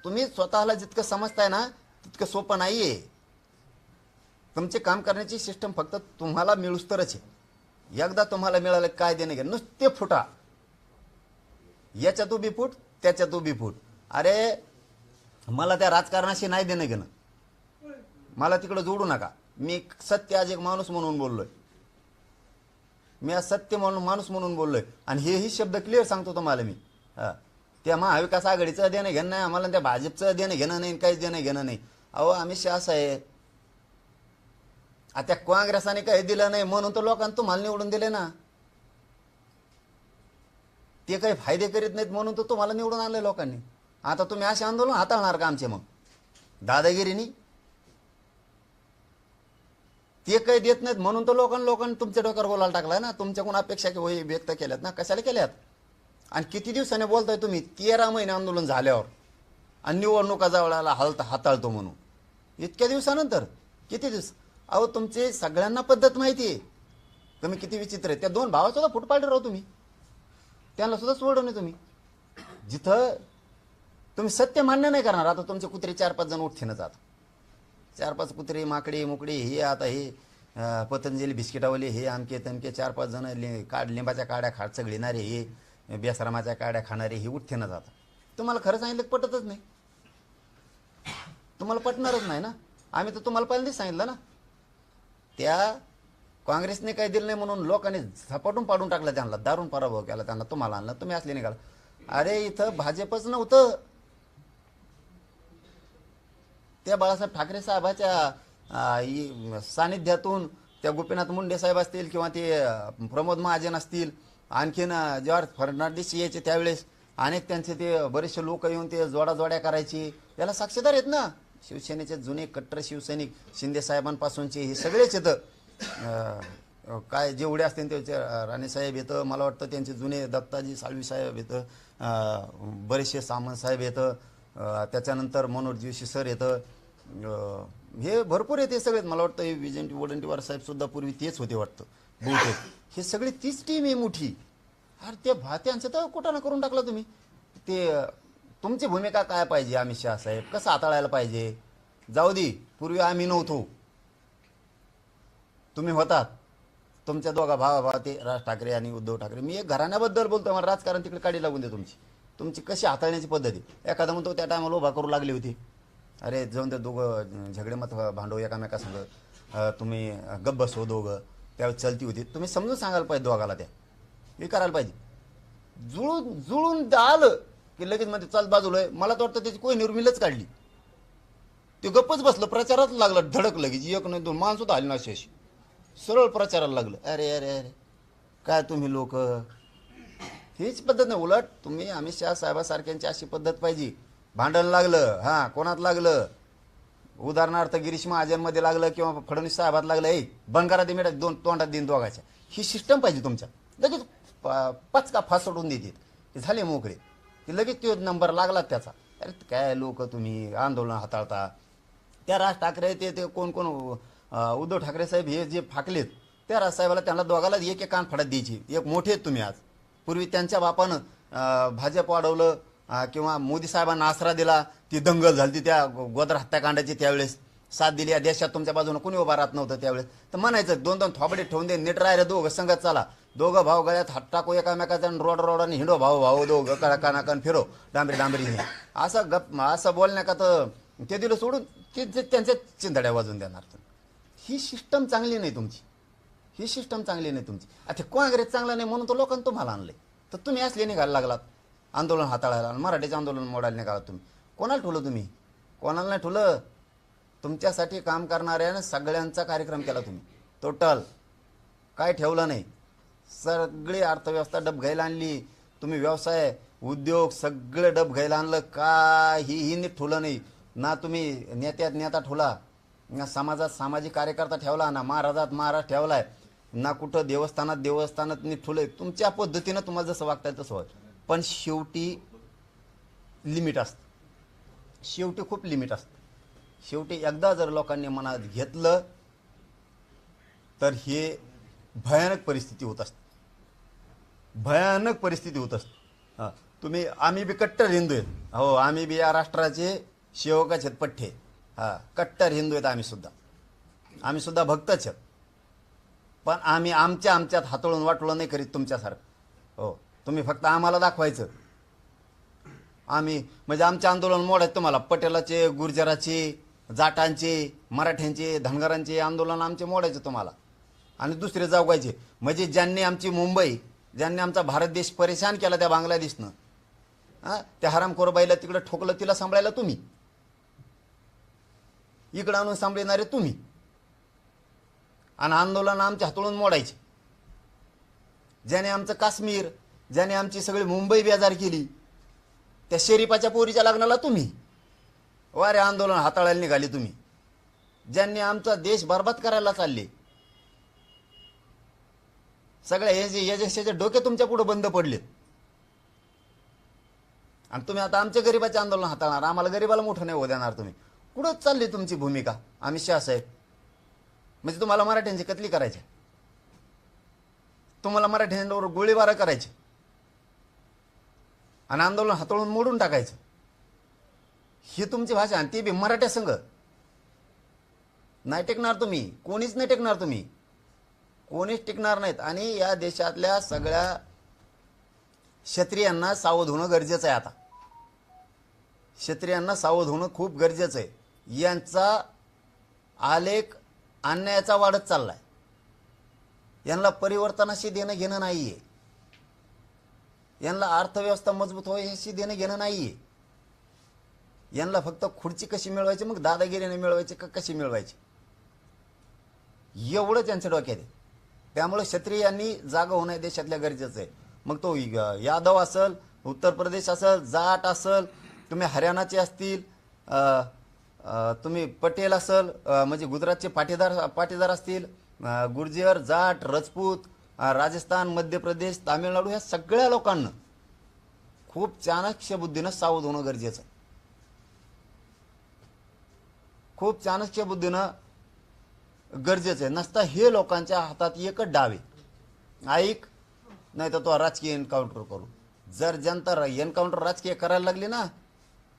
तुम्ही स्वतःला जितकं समजताय ना तितकं सोपं नाहीये. तुमचे काम करण्याची सिस्टम फक्त तुम्हाला मिळूस तरच आहे. एकदा तुम्हाला मिळालं काय देणं घे, नुसते फुटा, याच्यात उभी फूट, त्याच्यात उभी फूट. अरे मला त्या राजकारणाशी नाही देणं घेणं, मला तिकडं जोडू नका. मी सत्य आज एक माणूस म्हणून बोललोय, मी आज सत्य म्हणून माणूस म्हणून बोललोय. आणि हेही शब्द क्लिअर सांगतो तुम्हाला मी. त्या महाविकास आघाडीचं देणं घेणं नाही आम्हाला, त्या भाजपचं देणं घेणं नाही, काहीच देणं घेणं नाही. अहो आम्ही शास आहे. आता काँग्रेसाने काही दिलं नाही म्हणून तर लोकांना तुम्हाला निवडून दिले ना. ते काही फायदे करीत नाहीत म्हणून तर तुम्हाला निवडून आणले लोकांनी. आता तुम्ही असे आंदोलन हाताळणार का आमचे? मग दादागिरीनी ते काही देत नाहीत म्हणून तर लोकांनी तुमच्या डोक्यावर बोलायला टाकलाय ना. तुमच्याकडून अपेक्षा व्यक्त केल्यात ना, कशाला केल्यात? आणि किती दिवसाने बोलताय तुम्ही? 13 महिने आंदोलन झाल्यावर आणि निवडणुका जवळाला हाताळतो म्हणून. इतक्या दिवसानंतर किती दिवस? अहो तुमची सगळ्यांना पद्धत माहिती आहे. तुम्ही किती विचित्र आहे. त्या 2 भावा सुद्धा फुट पाडले राहू तुम्ही, त्यांना सुद्धा सोडलं नाही तुम्ही. जिथं तुम्ही सत्य मान्य नाही करणार, आता तुमचे कुत्रे 4-5 जण उठतीनच. आता 4-5 कुत्रे, माकडी मुकडी, हे आता हे पतंजली बिस्किटावले, हे आमके तमके 4-5 जण लिंबाच्या काड्या चगळीणारे, हे बेसरामाच्या काड्या खाणारे, हे उठतीनच. आता तुम्हाला खरं सांगितलं पटतच नाही, तुम्हाला पटणारच नाही ना. आम्ही तर तुम्हाला पहिल्यांदाच सांगितलं ना. त्या काँग्रेसने काही दिलं नाही म्हणून लोकांनी झपाटून पाडून टाकलं, त्यांना दारून पराभव केला, त्यांना तुम्हाला आणलं, तुम्ही असले निघाला. अरे इथं भाजपच नव्हतं. त्या बाळासाहेब ठाकरे साहेबाच्या सानिध्यातून त्या गोपीनाथ मुंडे साहेब असतील किंवा ते प्रमोद महाजन असतील, आणखीन जॉर्ज फर्नांडिस यायचे त्यावेळेस, अनेक त्यांचे ते बरेचसे लोक येऊन ते जोड्या करायचे, याला साक्षीदार आहेत ना. शिवसेनेचे जुने कट्टर शिवसैनिक शिंदे साहेबांपासूनचे हे सगळेच येतं. काय जेवढे असतील ते राणेसाहेब येतं, मला वाटतं त्यांचे जुने दत्ताजी साळवी साहेब येतं, बरेचसे सामंत साहेब येतं, त्याच्यानंतर मनोज जोशी सर येतं, हे भरपूर येते सगळेच. मला वाटतं हे विजय वडंटीवार साहेब सुद्धा पूर्वी तेच होते वाटतं बहुतेक. हे सगळी तीच टीम आहे मोठी. अरे ते त्यांचं तर कुठं ना करून टाकलं तुम्ही. ते तुमची भूमिका काय पाहिजे अमित शहा साहेब, कसं हाताळायला पाहिजे. जाऊ दे, पूर्वी आम्ही नव्हतो, तुम्ही होतात. तुमच्या दोघा भावा ते राज ठाकरे आणि उद्धव ठाकरे. मी एक घराण्याबद्दल बोलतो, मला राजकारण तिकडे काढी लागून दे. तुमची कशी हाताळण्याची पद्धती. एखादा म्हणतो त्या टायमाला उभा करू लागली होती, अरे जाऊन ते दोघं झगडे मत भांडव एकामेकासंग, तुम्ही गप्प बसो दोघं, त्यावेळेस चलती होती. तुम्ही समजून सांगायला पाहिजे दोघाला, त्या हे करायला पाहिजे. जुळून आलं की लगेच मध्ये चाल बाजूला आहे. मला तर वाटतं त्याची कोई निर्मिलच काढली. ते गप्पच बसलं, प्रचारात लागलं धडक लगेच. एक नाही दोन माणसं सुद्धा आली ना, अशी सरळ प्रचाराला लागलं. अरे अरे अरे काय तुम्ही लोक, हीच पद्धत नाही. उलट तुम्ही अमित शहा साहेबासारख्यांची अशी पद्धत पाहिजे. भांडण लागलं, हां कोणात लागलं, उदाहरणार्थ गिरीश महाजनमध्ये लागलं किंवा फडणवीस साहेबात लागलं, हे बंद करा ते मिळत दोन तोंडात दिन दोघाच्या. ही सिस्टम पाहिजे तुमच्या. लगेच पचका फास सोडून देतात, ते झाले मोकळे की लगेच तो नंबर लागला त्याचा. अरे काय लोक तुम्ही आंदोलन हाताळता. त्या राज ठाकरे ते कोण उद्धव ठाकरे साहेब हे जे फाकलेत, त्या राज साहेबाला त्यांना दोघाला एक एक कान फाडत द्यायची. एक मोठे आहेत तुम्ही आज. पूर्वी त्यांच्या बापानं भाजप वाढवलं किंवा मोदी साहेबांना आसरा दिला, ती दंगल झाली त्या गोदर हत्याकांडाची, त्यावेळेस साथ दिली. या देशात तुमच्या बाजूने कोणी उभा राहत नव्हतं त्यावेळेस. तर म्हणायचं दोन दोन थोबडे ठेवून दे, नीट राहिले दोघं संगत चाला. दोघं भाऊ गळ्यात हात टाकू एकामेकाचा, रोडाने हिंडो भाऊ दोघं कानाकान फिरो डांबरी असं बोलण्या का तर ते दिलं सोडून ते त्यांच्या चिंधड्या वाजून देणार. ही सिस्टम चांगली नाही तुमची, ही सिस्टम चांगली नाही तुमची. आता काँग्रेस चांगला नाही म्हणून तो लोकांनी तुम्हाला आणलंय. तर तुम्ही असले निघायला लागलात आंदोलन हाताळायला, मराठीचं आंदोलन मोडायला निघालात तुम्ही. कोणाला ठुलं तुम्ही? कोणाला नाही ठुलं. तुमच्यासाठी काम करणाऱ्यानं सगळ्यांचा कार्यक्रम केला तुम्ही. टोटल काय ठेवलं नाही. सगळी अर्थव्यवस्था डबघाईला आणली तुम्ही. व्यवसाय उद्योग सगळं डबघाईला आणलं. काहीही नीट ठुलं नाही. ना तुम्ही नेता ठुला, ना समाजात सामाजिक कार्यकर्ता ठेवला, ना महाराजात महाराज ठेवलाय, ना कुठं देवस्थानात नीट ठुलंय. तुमच्या पद्धतीनं तुम्हाला जसं वागताय तसं वाग. पण शेवटी लिमिट असतं, शेवटी खूप लिमिट असतं. शेवटी एकदा जर लोकांनी मनात घेतलं तर हे भयानक परिस्थिती होत असते, भयानक परिस्थिती होत असते. हां तुम्ही आम्ही बी कट्टर हिंदू आहेत. हो आम्ही बी या राष्ट्राचे सेवकाच आहेत पठ्ठे. हां कट्टर हिंदू आहेत आम्ही सुद्धा भक्तच आहेत. पण आम्ही आमच्यात हातळून वाटोळं नाही करीत तुमच्यासारखं. हो तुम्ही फक्त आम्हाला दाखवायचं आम्ही म्हणजे आमचे आंदोलन मोडायचे तुम्हाला. पटेलाचे, गुर्जराचे, जाटांचे, मराठ्यांचे, धनगरांचे आंदोलन आमचे मोडायचे तुम्हाला आणि दुसरे जागवायचे. म्हणजे ज्यांनी आमची मुंबई, ज्यांनी आमचा भारत देश परेशान केला त्या बांगलादेशनं, हां त्या हरामखोरबाईला तिकडं ठोकलं, तिला सांभाळायला तुम्ही, इकडं आणून सांभाळणारे तुम्ही. आणि आंदोलन आमच्या हातळून मोडायचे. ज्याने आमचं काश्मीर, ज्याने आमची सगळी मुंबई बेजार केली, त्या शरीफाच्या पोरीच्या लग्नाला तुम्ही. वारे आंदोलन हाताळायला निघाले तुम्ही. ज्यांनी आमचा देश बरबाद करायला चालले, सगळ्या याचे डोके तुमच्या पुढे बंद पडलेत. आणि तुम्ही आता आमच्या गरीबाचे आंदोलन हाताळणार, आम्हाला गरीबाला मोठं नाही होऊ देणार तुम्ही. कुठं चालली तुमची भूमिका अमित शहा साहेब? म्हणजे तुम्हाला मराठ्यांची कत्ली करायची, तुम्हाला मराठ्यांवर गोळीबार करायचे आणि आंदोलन हाताळून मोडून टाकायचं, ही तुमची भाषा. आणि ती बी मराठ्या संघ नाही टेकणार तुम्ही, कोणीच नाही टेकणार तुम्ही, कोणीच टिकणार नाहीत. आणि या देशातल्या सगळ्या क्षत्रियांना सावध होणं गरजेचं आहे. आता क्षत्रियांना सावध होणं खूप गरजेचं आहे. यांचा आलेख अन्यायाचा वाढत चाललाय. यांना परिवर्तनाशी देणं घेणं नाहीये. यांना अर्थव्यवस्था मजबूत व्हायची देणं घेणं नाहीये. यांना फक्त खुर्ची कशी मिळवायची, मग दादागिरीने मिळवायची का कशी मिळवायची, एवढं त्यांच्या डोक्यात आहे. त्यामुळे क्षत्रियांनी जागा होणं देशातल्या गरजेचं आहे. मग तो यादव असेल, उत्तर प्रदेश असेल, जाट असेल, तुम्ही हरियाणाचे असतील, तुम्ही पटेल असेल, म्हणजे गुजरातचे पाटीदार असतील, गुर्जर, जाट, राजपूत, राजस्थान, मध्य प्रदेश, तामिळनाडू, ह्या सगळ्या लोकांना खूप चाणक्य बुद्धीनं सावध होणं गरजेचं आहे. खूप चाणक्य बुद्धीनं गरजेचं आहे. नसता हे लोकांच्या हातात एकच डाव आहे. ऐक नाही तर तो राजकीय एन्काउंटर करू. जर जनता एन्काउंटर राजकीय करायला लागली ना,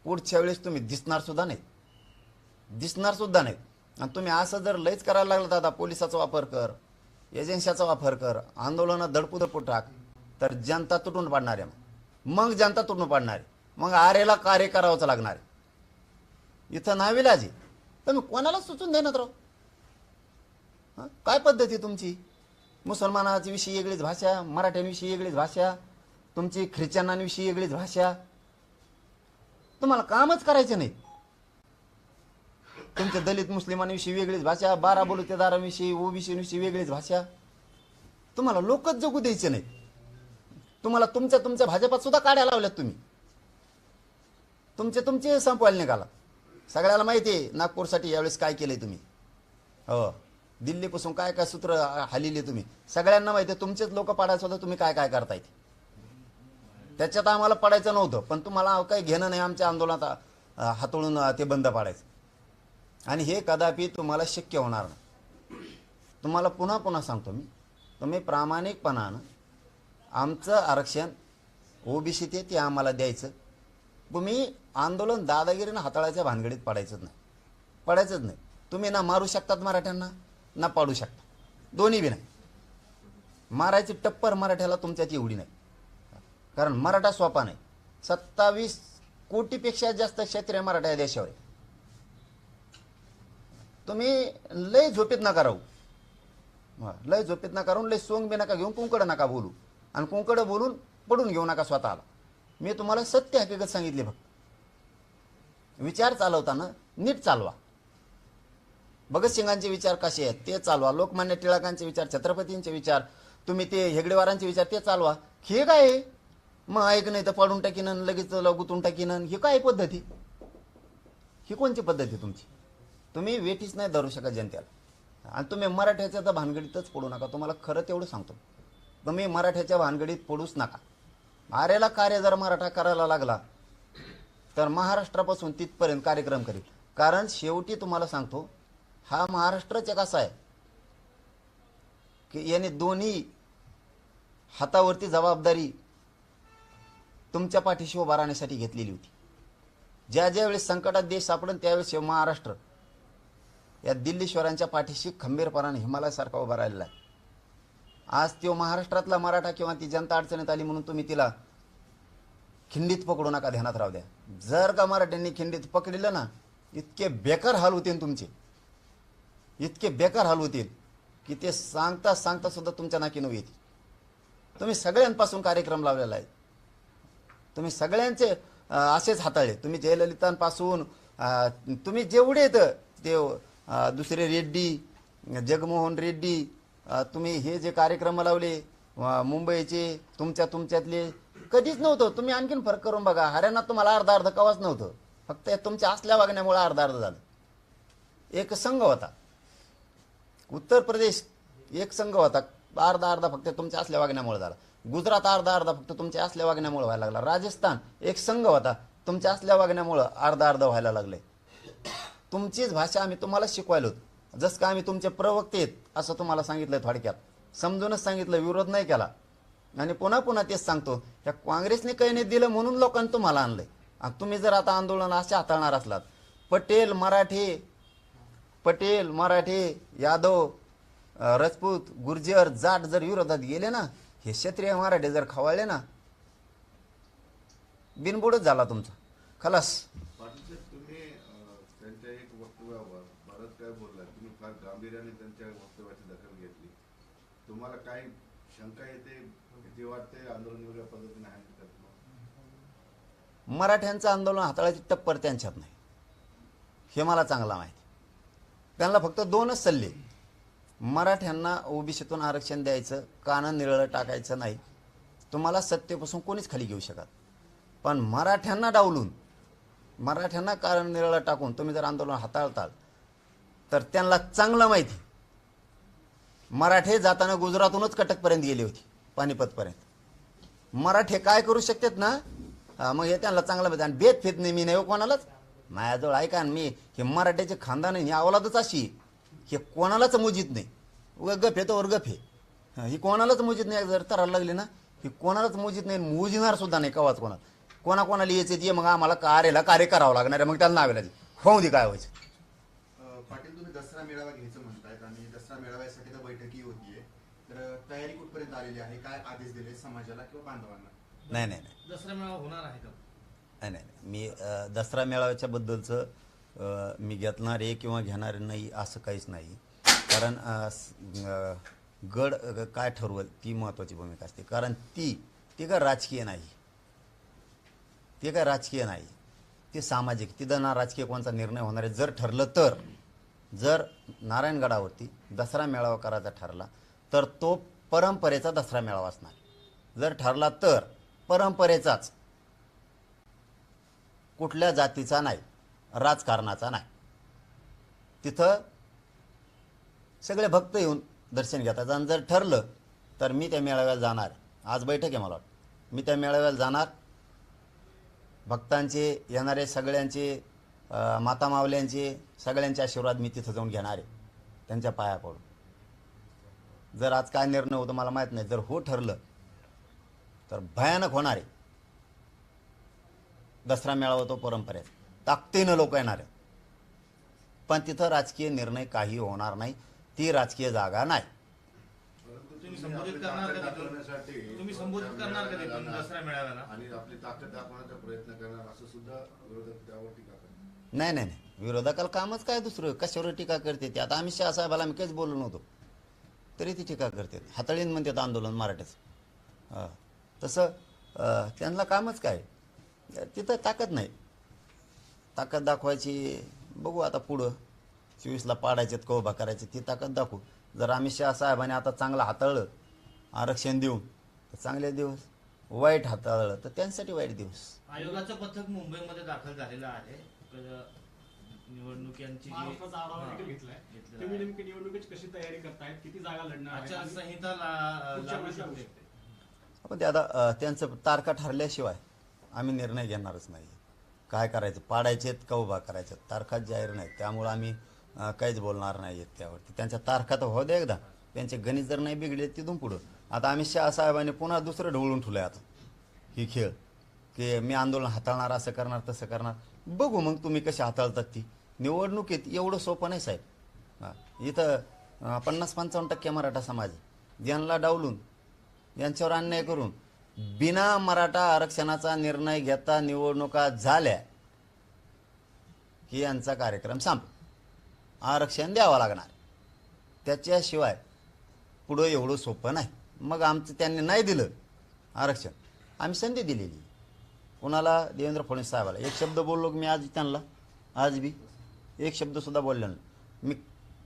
पुढच्या वेळेस तुम्ही दिसणार सुद्धा नाही, दिसणार सुद्धा नाही. आणि तुम्ही असं जर लयच करायला लागलं दादा, पोलिसाचा वापर कर, एजन्सीचा वापर कर, आंदोलनं दडपू टाक, तर जनता तुटून पाडणार आहे. मग जनता तुटून पाडणार आहे, मग आरेला कार्य करावंच लागणार आहे. इथं नाविलाजी तुम्ही कोणाला सुचून देणार राव? काय पद्धती तुमची? मुसलमानाची विषयी वेगळीच भाषा, मराठ्यांविषयी वेगळीच भाषा, तुमची ख्रिश्चनांविषयी वेगळीच भाषा. तुम्हाला कामच करायचे नाही. तुमच्या दलित मुस्लिमांविषयी वेगळीच भाषा, 12 बलुतेदारांविषयी, ओबीसीविषयी वेगळीच भाषा. तुम्हाला लोकच जगू द्यायचे नाही. तुम्हाला तुमच्या भाजपात सुद्धा काड्या लावल्यात तुम्ही. तुमचे संपवायला निघाला. सगळ्याला माहिती आहे नागपूरसाठी यावेळेस काय केलंय तुम्ही. हो, दिल्लीपासून काय काय सूत्र हालिले तुम्ही. सगळ्यांना माहिती आहे तुमचेच लोक पाडायचं होतं, तुम्ही काय काय करताय. त्याच्यात आम्हाला पडायचं नव्हतं, पण तुम्हाला काही घेणं नाही आमच्या आंदोलनात हातळून ते बंद पाडायचं. आणि हे कदापि तुम्हाला शक्य होणार नाही. तुम्हाला पुन्हा पुन्हा सांगतो मी, तुम्ही प्रामाणिकपणानं आमचं आरक्षण ओबीसी ते आम्हाला द्यायचं. तुम्ही आंदोलन दादागिरीनं हाताळायच्या भानगडीत पडायचंच नाही. तुम्ही ना मारू शकतात मराठ्यांना, ना पाडू शकता, दोन्ही बी नाही. मारायची टप्पर मराठ्याला तुमच्यात एवढी नाही, कारण मराठा सोपा नाही. 27 कोटीपेक्षा जास्त क्षेत्रीय मराठा या देशावर आहे. तुम्ही लय झोपेत नका राहू, लय झोपेत नका राहून, लय सोंग बी नका घेऊन, कुंकड नका बोलू, आणि कुंकड बोलून पडून घेऊ नका स्वतःला. मी तुम्हाला सत्य हकीकत सांगितली. फक्त विचार चालवताना नीट चालवा. भगतसिंगांचे विचार कसे आहेत ते चालवा, लोकमान्य टिळकांचे विचार, छत्रपतींचे विचार, तुम्ही ते हेगडेवारांचे विचार ते चालवा. हे काय मग ऐक नाही तर पाडून टाकीन, लगेच गुतून टाकीन, हे काय पद्धती? ही कोणची पद्धती तुमची? तुम्ही वेठीच नाही धरू शकत जनतेला. आणि तुम्ही मराठ्याच्या तर भानगडीतच पडू नका. तुम्हाला खरं तेवढं सांगतो, तुम्ही मराठ्याच्या भानगडीत पडूच नका. आरेला कार्य जर मराठा करायला लागला तर महाराष्ट्रापासून तिथपर्यंत कार्यक्रम करील. कारण शेवटी तुम्हाला सांगतो, हा महाराष्ट्रच एक असा आहे की याने दोन्ही हातावरती जबाबदारी तुमच्या पाठीशी उभा राहण्यासाठी घेतलेली होती. ज्या वेळेस संकटात देश सापडेल त्यावेळेस महाराष्ट्र या दिल्लीश्वरांच्या पाठीशी खंबीरपणाने हिमालयासारखा उभा राहिलेला आहे. आज तो महाराष्ट्रातला मराठा किंवा ती जनता अडचणीत आली म्हणून तुम्ही तिला खिंडीत पकडू नका, ध्यानात राहू द्या. जर का मराठ्यांनी खिंडीत पकडलं ना, इतके बेकार हाल होतील तुमचे, इतके बेकार हाल होतील की ते सांगता सुद्धा तुमच्या नाकी नऊ येतील. तुम्ही सगळ्यांपासून कार्यक्रम लावलेला आहे. तुम्ही सगळ्यांचे असेच हाताळले. तुम्ही जयललितांपासून तुम्ही जेवढे येतं ते दुसरे रेड्डी, जगमोहन रेड्डी, तुम्ही हे जे कार्यक्रम लावले मुंबईचे, तुमच्यातले कधीच नव्हतं. तुम्ही आणखीन फरक करून बघा. हरियाणात तुम्हाला अर्ध कवाच नव्हतं. फक्त तुमच्या असल्या वागण्यामुळे अर्ध झालं. एक संघ होता. उत्तर प्रदेश एक संघ होता, अर्धा फक्त तुमच्या असल्या वागण्यामुळे झाला. गुजरात अर्धा फक्त तुमच्या असल्या वागण्यामुळे व्हायला लागला. राजस्थान एक संघ होता, तुमच्या असल्या वागण्यामुळे अर्ध व्हायला लागले. तुमचीच भाषा आम्ही तुम्हाला शिकवायलो. जसं का आम्ही तुमचे प्रवक्ते आहेत असं तुम्हाला सांगितलं, थोडक्यात समजूनच सांगितलं, विरोध नाही केला. आणि पुन्हा तेच सांगतो, या काँग्रेसने काही नाही दिलं म्हणून लोकांनी तुम्हाला आणलंय. आणि तुम्ही जर आता आंदोलन असे हाताळणार असलात, पटेल मराठे यादव राजपूत गुर्जर जाट जर विरोधात गेले ना, हे क्षत्रिय मराठे जर खवाळले ना, बिनबुडच झाला तुमचा, खलास. पाटील तुम्ही त्यांच्या एक वक्तव्यावर बरंच काय बोलला. तुम्ही फार गांभीर्याने त्यांच्या वक्तव्याची दखल घेतली. तुम्हाला काही शंका येते, भीती वाटते आंदोलन वेगळ्या पद्धतीने आहे? मराठ्यांचं आंदोलन हाताळायची टप्पर त्यांच्यात नाही, हे मला चांगला माहिती. त्यांना फक्त 2च सल्ले. मराठ्यांना ओबीसीतून आरक्षण द्यायचं, कानं निरळं टाकायचं नाही. तुम्हाला सत्तेपासून कोणीच खाली घेऊ शकत. पण मराठ्यांना डावलून, मराठ्यांना कारण निरळं टाकून तुम्ही जर आंदोलन हाताळताल तर त्यांना चांगलं माहिती, मराठे जाताना गुजरातहूनच कटकपर्यंत गेले होते, पानिपतपर्यंत. मराठे काय करू शकतात ना, मग हे त्यांना चांगलं माहिती. आणि भेद फेद नाही मी नाही कोणालाच. माझ्याजवळ ऐका, मी हे मराठ्याचे खानदान ही अवलादच अशी, हे कोणालाच मुजीत नाही. गफ आहे तर गफ आहे, ही कोणालाच मुजीत नाही. जर तरायला लागली ना, की कोणालाच मोजित नाही, मोजणार सुद्धा नाही कवाच कोणाला यायचे ते मग आम्हाला कार्य करावं लागणार आहे, मग त्याला नावे लागेल होऊ दे काय व्हायचं. पाटील, तुम्ही दसरा मेळावा घ्यायचं म्हणतायत आणि दसरा मेळाव्यासाठी तर बैठकी होतीये, तर तयारी कुठपर्यंत आलेली आहे? काय आदेश दिले समाजाला किंवा बांधवांना? नाही दसरा मेळावा होणार आहे का? नाही मी दसरा मेळाव्याच्या बद्दलचं मी घेतणार आहे किंवा घेणार नाही असं काहीच नाही. कारण गड काय ठरवल ती महत्त्वाची भूमिका असते. कारण ती काय राजकीय नाही, ते सामाजिक. तिथं ना राजकीय कोणता निर्णय होणार आहे. जर ठरलं तर, जर नारायणगडावरती दसरा मेळावा करायचा ठरला तर तो परंपरेचा दसरा मेळावा असणार. जर ठरला तर परंपरेचाच, कुठल्या जातीचा नाही, राजकारणाचा नाही. तिथं सगळे भक्त येऊन दर्शन घेतात. आणि जर ठरलं तर मी त्या मेळाव्याला जाणार. आज बैठक आहे मला वाटतं, मी त्या मेळाव्याला जाणार. भक्तांचे, येणारे सगळ्यांचे, माता मावल्यांचे सगळ्यांचे आशीर्वाद मी तिथं जाऊन घेणार आहे, त्यांच्या पाया पडून. जर आज काय निर्णय होतो मला माहीत नाही. जर हो ठरलं तर भयानक होणार आहे दसरा मेळावा, तो परंपरेत ताकदीनं लोक येणार आहे. पण तिथं राजकीय निर्णय काही होणार नाही, ती राजकीय जागा नाही. तुम्ही संबोधित करणार का तिथून? तुम्ही संबोधित करणार का तिथून दसरा मेळाव्याला? आणि आपली ताकद दाखवण्याचा प्रयत्न करणार असं सुद्धा विरोधक त्यावर टीका करतात. नाही विरोधकाला कामच काय दुसरं, कशावर टीका करते ते? आता आम्ही शहासाहेबाला आम्ही काहीच बोललो नव्हतो तरी ती टीका करते. हाताळीन म्हणतात आंदोलन मराठीचं. तसं त्यांना कामच काय, तिथं ताकद नाही. ताकद दाखवायची बघू आता पुढं 24ला पाडायचे का उभा करायचे, ती ताकद दाखवू. जर अमित शहा साहेबांनी आता चांगलं हाताळलं आरक्षण देऊन तर चांगले दिवस, वाईट हाताळलं तर त्यांच्यासाठी वाईट दिवस. आयोगाचं पथक मुंबईमध्ये दाखल झालेलं आहे. निवडणुकांची महाराष्ट्राचा आढावा देखील घेतलाय. तुम्ही नेमकी निवडणुकीची कशी तयारी करतायत, किती जागा लढणार आहेत? आचारसंहिता पुढच्या लागू वेळेस लागू शकते. शकते. पण ते आता त्यांचं तारखा ठरल्याशिवाय आम्ही निर्णय घेणारच नाही. काय करायचं, पाडायचेत का उभा करायचं, तारखा जाहीर नाहीत. त्यामुळं आम्ही काहीच बोलणार नाही आहेत त्यावरती. त्यांच्या तारखा तर होऊ दे एकदा, त्यांचे गणित जर नाही बिघडले तिथून पुढं. आता अमित शहा साहेबांनी पुन्हा दुसरं ढवळून ठेवलं आहे आता ही खेळ, की मी आंदोलन हाताळणार, असं करणार तसं करणार. बघू मग तुम्ही कशी हाताळतात ती. निवडणुकीत एवढं सोपं नाही साहेब. इथं 50-55% मराठा समाज आहे. यांना डावलून, यांच्यावर अन्याय करून, बिना मराठा आरक्षणाचा निर्णय घेता निवडणुका झाल्या की यांचा कार्यक्रम संपला. आरक्षण द्यावं लागणार, त्याच्याशिवाय पुढं एवढं सोपं नाही. मग आमचं त्यांनी नाही दिलं आरक्षण, आम्ही संधी दिलेली. कुणाला? देवेंद्र फडणवीस साहेबाला. एक शब्द बोललो मी आज त्यांना, आज बी एक शब्दसुद्धा बोललो नाही. मी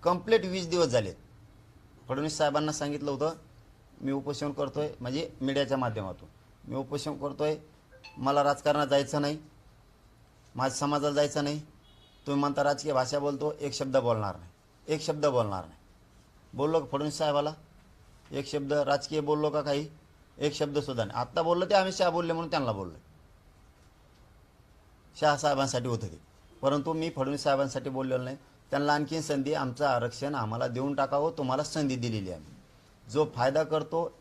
कंप्लीट 20 दिवस झाले फडणवीस साहेबांना सांगितलं होतं मी उपोषण करतोय, म्हणजे मीडियाच्या माध्यमातून मी उपोषण करतोय, मला राजकारणात जायचं नाही, माझ्या समाजाला जायचं नाही. तुम्ही म्हणता राजकीय भाषा बोलतो, एक शब्द बोलणार नाही. बोललो का फडणवीस साहेबाला एक शब्द राजकीय बोललो का? काही एक शब्दसुद्धा नाही. आत्ता बोललो ते अमित शहा बोलले म्हणून त्यांना बोललो. शहासाहेबांसाठी होतं ते, परंतु मी फडणवीस साहेबांसाठी बोललेलो नाही. त्यांना आणखीन संधी, आमचं आरक्षण आम्हाला देऊन टाकावं, तुम्हाला संधी दिलेली आहे. जो फायदा करतो,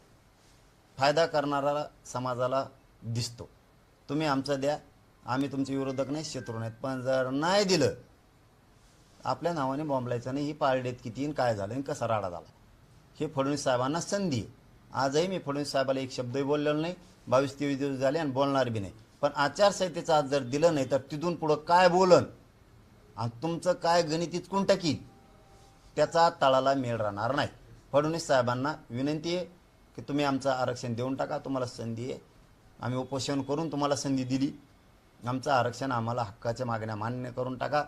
फायदा करणारा समाजाला दिसतो. तुम्ही आमचं द्या, आम्ही तुमचे विरोधक नाही, शत्रू नाहीत. पण जर नाही दिलं, आपल्या नावाने बॉम्बलायचं नाही. ही पारडेत किती काय झालं आणि कसा राडा झाला, हे फडणवीस साहेबांना संधी आहे. आजही मी फडणवीस साहेबाला एक शब्दही बोललेलो नाही. 22-23 दिवस झाले आणि बोलणार बी नाही. पण आचारसंहितेचं आज जर दिलं नाही तर तिथून पुढं काय बोलन आणि तुमचं काय गणित इचकून टाकील, त्याचा तळाला मेळ राहणार नाही. फडणवीस साहेबांना विनंती आहे की तुम्ही आमचं आरक्षण देऊन टाका, तुम्हाला संधी आहे. आम्ही उपोषण करून तुम्हाला संधी दिली, आमचं आरक्षण, आम्हाला हक्काच्या मागण्या मान्य करून टाका.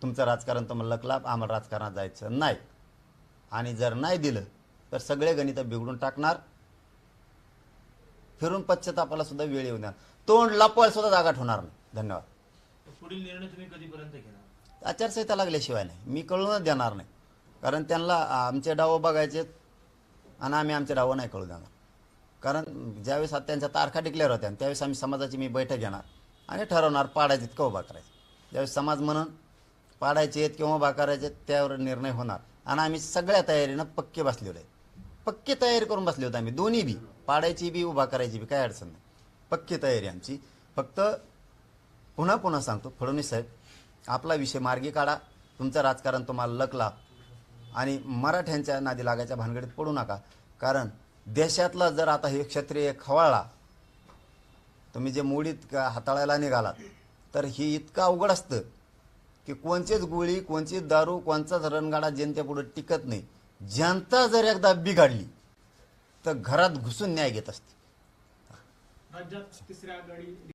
तुमचं राजकारण तुम्हाला लकलाप, आम्हाला राजकारणात जायचं नाही. आणि जर नाही दिलं तर सगळे गणित बिघडून टाकणार. फिरून पश्चातापाला सुद्धा वेळ येऊ द्या, तोंड लपवायला सुद्धा जागा ठेवणार नाही. धन्यवाद. पुढील निर्णय तुम्ही कधीपर्यंत घेणार? आचारसंहिता लागल्याशिवाय नाही, मी कळूनच देणार नाही. कारण त्यांना आमचे डाव बघायचे आणि आम्ही आमचे डाव नाही कळू देणार. कारण ज्यावेळेस त्यांच्या तारखा डिक्लेअर होत्या त्यावेळेस आम्ही समाजाची मी बैठक घेणार आणि ठरवणार पाडायचे का उभा करायचे. ज्यावेळेस समाज म्हणून पाडायचे आहेत किंवा उभा करायचे त्यावर निर्णय होणार. आणि आम्ही सगळ्या तयारीनं पक्की तयारी करून बसले होते आम्ही, दोन्ही बी पाडायची बी उभा करायची बी काय अडचण नाही, पक्की तयारी आमची. फक्त पुन्हा पुन्हा सांगतो, फडणवीस साहेब आपला विषय मार्गी काढा. तुमचं राजकारण तुम्हाला लकला आणि मराठ्यांच्या नादी लागायच्या भानगडीत पडू नका. कारण देशातला जर आता हे क्षत्रिय खवाळला, तुम्ही जे मोडीत हाताळायला निघालात, तर ही इतकं अवघड असतं की कोणचीच गोळी, कोणचीच दारू, कोणचाच रणगाडा जनतेपुढे टिकत नाही. जनता जर एकदा बिघडली तर घरात घुसून न्याय घेत असते. राज्यात तिसऱ्या आघाडी